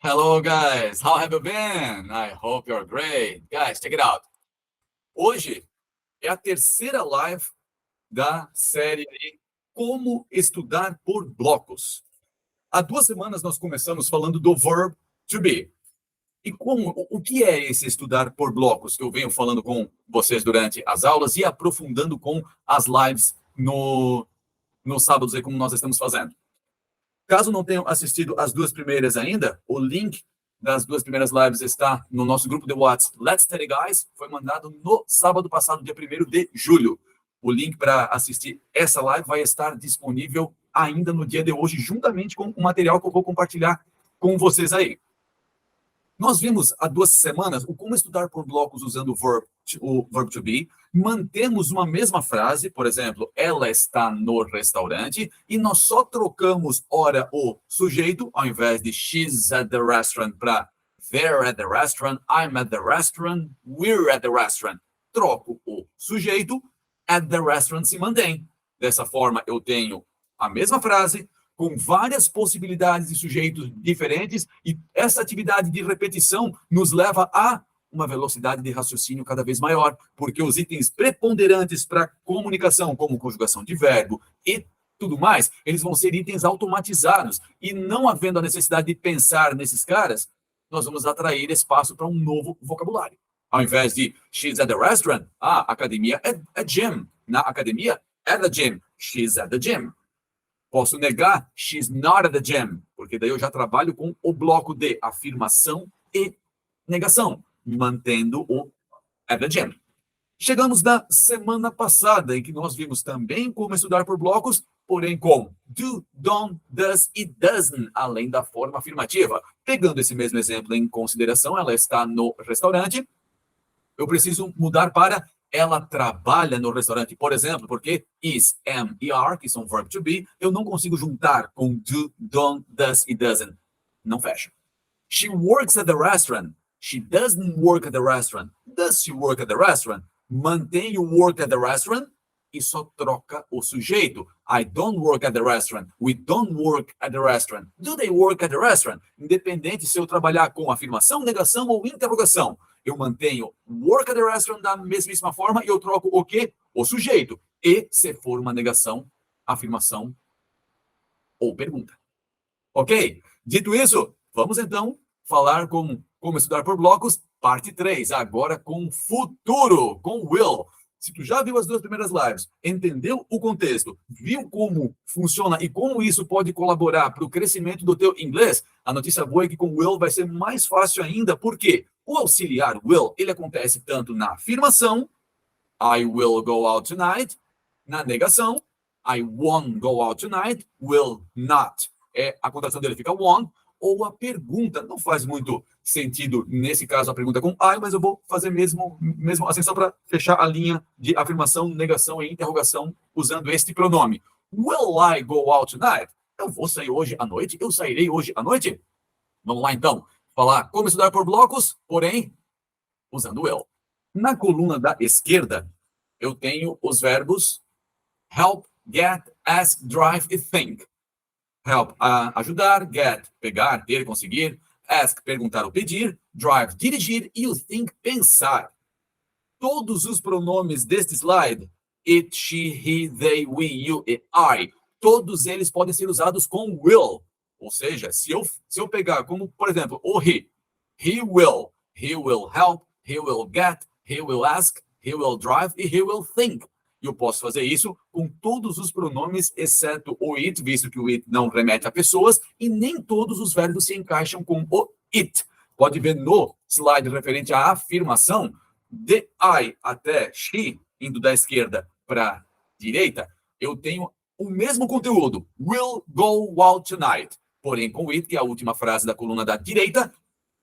Hello, guys. How have you been? I hope you're great. Guys, check it out. Hoje é a terceira live da série Como Estudar por Blocos. Há 2 semanas nós começamos falando do verb to be. E o que é esse estudar por blocos que eu venho falando com vocês durante as aulas e aprofundando com as lives no sábados aí, como nós estamos fazendo. Caso não tenham assistido as 2 primeiras ainda, o link das 2 primeiras lives está no nosso grupo de WhatsApp Let's Study Guys, foi mandado no sábado passado, dia 1º de julho. O link para assistir essa live vai estar disponível ainda no dia de hoje, juntamente com o material que eu vou compartilhar com vocês aí. Nós vimos há 2 semanas o como estudar por blocos usando o verb to be. Mantemos uma mesma frase, por exemplo, ela está no restaurante, e nós só trocamos, ora, o sujeito, ao invés de she's at the restaurant para they're at the restaurant, I'm at the restaurant, we're at the restaurant. Troco o sujeito, at the restaurant se mantém. Dessa forma, eu tenho a mesma frase, com várias possibilidades de sujeitos diferentes, e essa atividade de repetição nos leva a uma velocidade de raciocínio cada vez maior, porque os itens preponderantes para comunicação, como conjugação de verbo e tudo mais, eles vão ser itens automatizados, e não havendo a necessidade de pensar nesses caras, nós vamos atrair espaço para um novo vocabulário. Ao invés de she's at the restaurant, academia é gym. Na academia, at the gym, she's at the gym. Posso negar, she's not at the gym, porque daí eu já trabalho com o bloco de afirmação e negação, mantendo o at the gym. Chegamos na semana passada, em que nós vimos também como estudar por blocos, porém com do, don't, does e doesn't, além da forma afirmativa. Pegando esse mesmo exemplo em consideração, ela está no restaurante, eu preciso mudar para ela trabalha no restaurante, por exemplo, porque is, am e are, que são verb to be, eu não consigo juntar com do, don't, does e doesn't. Não fecha. She works at the restaurant. She doesn't work at the restaurant. Does she work at the restaurant? Mantém o work at the restaurant e só troca o sujeito. I don't work at the restaurant. We don't work at the restaurant. Do they work at the restaurant? Independente se eu trabalhar com afirmação, negação ou interrogação. Eu mantenho work at the restaurant da mesmíssima forma e eu troco o quê? O sujeito. E se for uma negação, afirmação ou pergunta. Ok? Dito isso, vamos então falar como estudar por blocos, parte 3, agora com futuro, com will. Se tu já viu as 2 primeiras lives, entendeu o contexto, viu como funciona e como isso pode colaborar para o crescimento do teu inglês, a notícia boa é que com will vai ser mais fácil ainda, porque o auxiliar will, ele acontece tanto na afirmação, I will go out tonight, na negação, I won't go out tonight, will not. A contração dele fica won't, ou a pergunta, não faz muito sentido nesse caso a pergunta com I, mas eu vou fazer mesmo assim só para fechar a linha de afirmação, negação e interrogação usando este pronome. Will I go out tonight? Eu vou sair hoje à noite? Eu sairei hoje à noite? Vamos lá então, falar como estudar por blocos, porém usando will. Na coluna da esquerda, eu tenho os verbos help, get, ask, drive e think. Help, ajudar, get, pegar, ter, conseguir, ask, perguntar ou pedir, drive, dirigir e o think, pensar. Todos os pronomes deste slide, it, she, he, they, we, you e I, todos eles podem ser usados com will. Ou seja, se eu pegar como, por exemplo, o he will help, he will get, he will ask, he will drive e he will think. Eu posso fazer isso com todos os pronomes, exceto o it, visto que o it não remete a pessoas, e nem todos os verbos se encaixam com o it. Pode ver no slide referente à afirmação, de I até she, indo da esquerda para a direita, eu tenho o mesmo conteúdo, will go out tonight. Porém, com o it, que é a última frase da coluna da direita,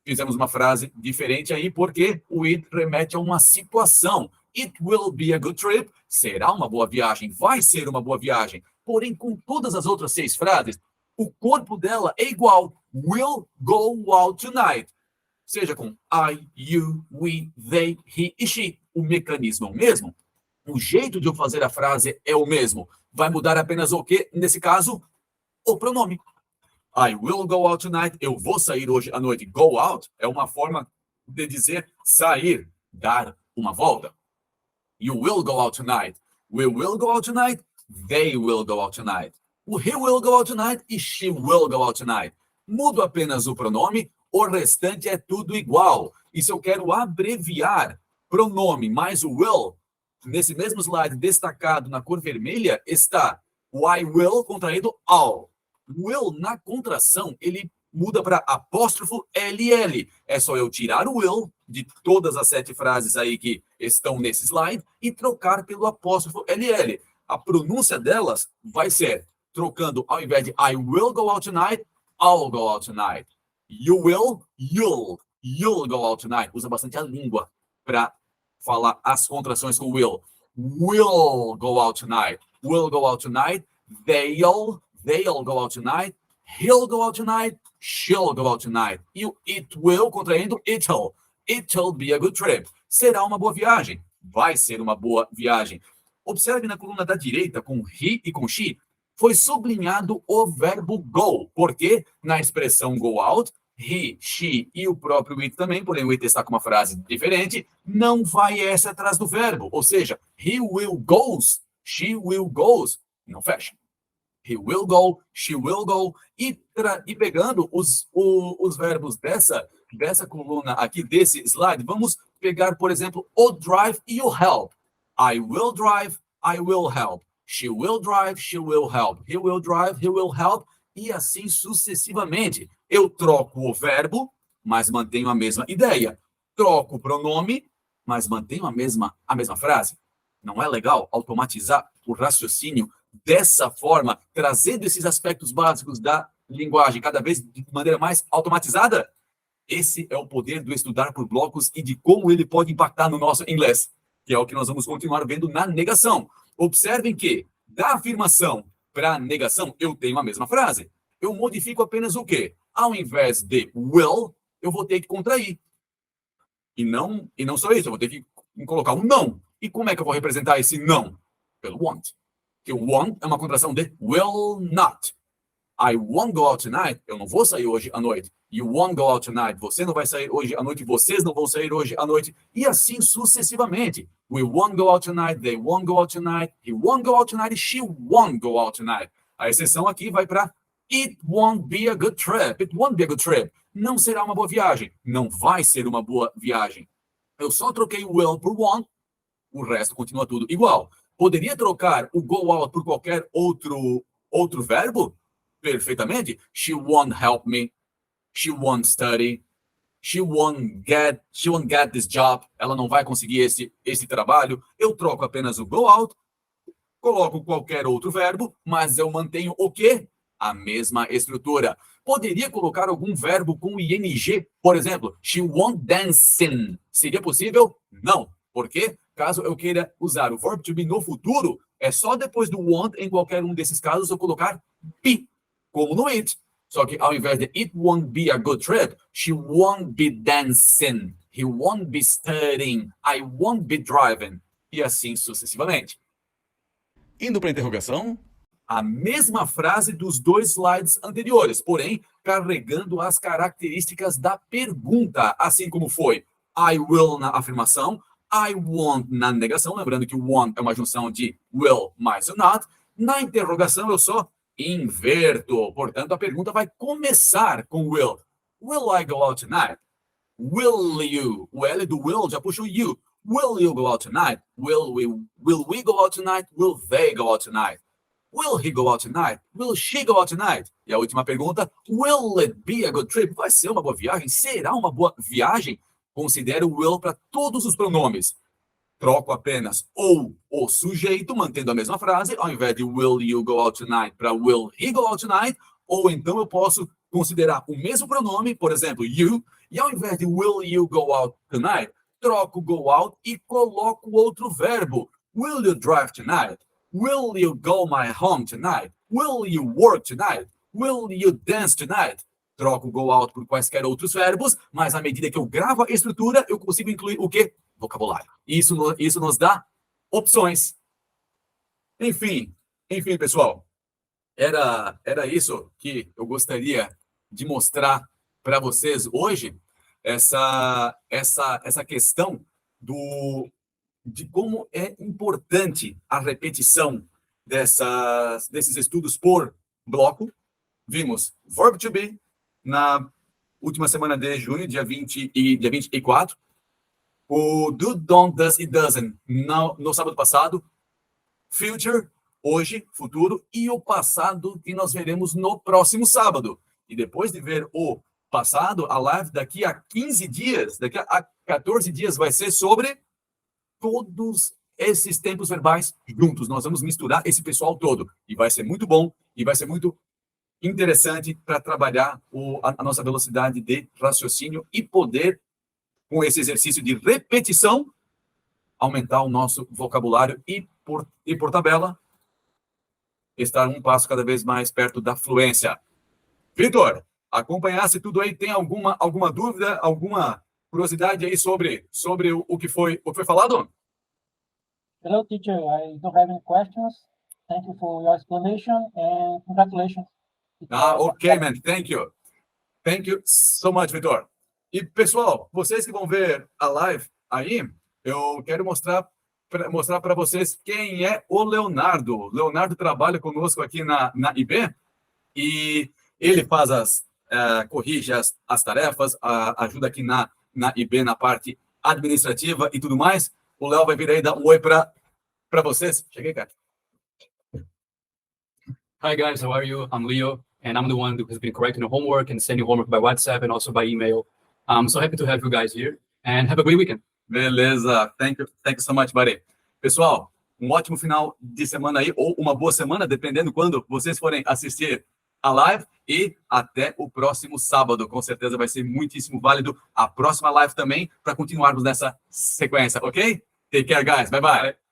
fizemos uma frase diferente aí, porque o it remete a uma situação. It will be a good trip. Será uma boa viagem, vai ser uma boa viagem. Porém, com todas as outras 6 frases, o corpo dela é igual. Will go out tonight. Seja com I, you, we, they, he e she. O mecanismo é o mesmo. O jeito de eu fazer a frase é o mesmo. Vai mudar apenas o quê? Nesse caso, o pronome. I will go out tonight. Eu vou sair hoje à noite. Go out é uma forma de dizer sair, dar uma volta. You will go out tonight. We will go out tonight. They will go out tonight. O he will go out tonight e she will go out tonight. Mudo apenas o pronome, o restante é tudo igual. E se eu quero abreviar pronome mais o will, nesse mesmo slide destacado na cor vermelha está o I will contraído all. Will, na contração, ele muda para apóstrofo LL. É só eu tirar o will de todas as 7 frases aí que estão nesse slide e trocar pelo apóstrofo LL. A pronúncia delas vai ser, trocando, ao invés de I will go out tonight, I'll go out tonight. You will, you'll go out tonight. Usa bastante a língua para falar as contrações com will. Will go out tonight. Will go out tonight. They'll go out tonight. He'll go out tonight. She'll go out tonight. E o it will contraindo it'll. It'll be a good trip. Será uma boa viagem. Vai ser uma boa viagem. Observe na coluna da direita, com he e com she, foi sublinhado o verbo go, porque na expressão go out, he, she e o próprio it também, porém o it está com uma frase diferente, não vai essa atrás do verbo. Ou seja, he will goes, she will goes. Não fecha. He will go, she will go. E pegando os verbos dessa coluna aqui, desse slide, vamos pegar, por exemplo, o drive e o help. I will drive, I will help. She will drive, she will help. He will drive, he will help. E assim sucessivamente. Eu troco o verbo, mas mantenho a mesma ideia. Troco o pronome, mas mantenho a mesma frase. Não é legal automatizar o raciocínio dessa forma, trazendo esses aspectos básicos da linguagem cada vez de maneira mais automatizada? Esse é o poder do estudar por blocos e de como ele pode impactar no nosso inglês, que é o que nós vamos continuar vendo na negação. Observem que, da afirmação para a negação, eu tenho a mesma frase. Eu modifico apenas o quê? Ao invés de will, eu vou ter que contrair. E não só isso, eu vou ter que colocar um não. E como é que eu vou representar esse não? Pelo want. Que o want é uma contração de will not. I won't go out tonight. Eu não vou sair hoje à noite. You won't go out tonight. Você não vai sair hoje à noite. Vocês não vão sair hoje à noite. E assim sucessivamente. We won't go out tonight. They won't go out tonight. He won't go out tonight. She won't go out tonight. A exceção aqui vai para it won't be a good trip. It won't be a good trip. Não será uma boa viagem. Não vai ser uma boa viagem. Eu só troquei o will por won't. O resto continua tudo igual. Poderia trocar o go out por qualquer outro verbo? Perfeitamente. She won't help me. She won't study. She won't get this job. Ela não vai conseguir esse trabalho. Eu troco apenas o go out, coloco qualquer outro verbo, mas eu mantenho o quê? A mesma estrutura. Poderia colocar algum verbo com ing, por exemplo, she won't dancing. Seria possível? Não. Por quê? Caso eu queira usar o verb to be no futuro, é só depois do want, em qualquer um desses casos, eu colocar be, como no it. Só que ao invés de it won't be a good trip, she won't be dancing, he won't be studying, I won't be driving, e assim sucessivamente. Indo para a interrogação, a mesma frase dos 2 slides anteriores, porém carregando as características da pergunta, assim como foi I will na afirmação, I want na negação, lembrando que o want é uma junção de will mais o not. Na interrogação eu só inverto, portanto a pergunta vai começar com will. Will I go out tonight? Will you? O L do will já puxa o you. Will you go out tonight? Will we go out tonight? Will they go out tonight? Will he go out tonight? Will she go out tonight? E a última pergunta, will it be a good trip? Vai ser uma boa viagem? Será uma boa viagem? Considere o will para todos os pronomes. Troco apenas ou o sujeito, mantendo a mesma frase, ao invés de will you go out tonight para will he go out tonight, ou então eu posso considerar o mesmo pronome, por exemplo, you, e ao invés de will you go out tonight, troco go out e coloco outro verbo. Will you drive tonight? Will you go my home tonight? Will you work tonight? Will you dance tonight? Troco go out por quaisquer outros verbos, mas à medida que eu gravo a estrutura, eu consigo incluir o quê? Vocabulário. Isso nos dá opções. Enfim, pessoal. era isso que eu gostaria de mostrar para vocês hoje, essa questão de como é importante a repetição desses estudos por bloco. Vimos verb to be na última semana de junho, dia 20 e dia 24. O do, don't, does e doesn't no sábado passado. Future, hoje, futuro, e o passado que nós veremos no próximo sábado. E depois de ver o passado, a live daqui a 15 dias, daqui a 14 dias vai ser sobre todos esses tempos verbais juntos. Nós vamos misturar esse pessoal todo. E vai ser muito bom, e vai ser muito interessante para trabalhar a nossa velocidade de raciocínio e poder, com esse exercício de repetição, aumentar o nosso vocabulário e, por tabela, estar um passo cada vez mais perto da fluência. Vitor, acompanhasse tudo aí, tem alguma dúvida, alguma curiosidade aí sobre o que foi falado? Hello, teacher. I don't have any questions. Thank you for your explanation and congratulations. Okay, man. Thank you. Thank you so much, Vitor. E, pessoal, vocês que vão ver a live aí, eu quero mostrar para vocês quem é o Leonardo. Leonardo trabalha conosco aqui na IB e ele faz corrige as tarefas, ajuda aqui na IB na parte administrativa e tudo mais. O Léo vai vir aí dar um oi para vocês. Cheguei, cara. Hi guys, how are you? I'm Leo, and I'm the one who has been correcting your homework and sending homework by WhatsApp and also by email. I'm so happy to have you guys here, and have a great weekend. Beleza, thank you so much, buddy. Pessoal, um ótimo final de semana aí, ou uma boa semana, dependendo quando vocês forem assistir a live, e até o próximo sábado. Com certeza vai ser muitíssimo válido a próxima live também, para continuarmos nessa sequência, ok? Take care, guys. Bye-bye.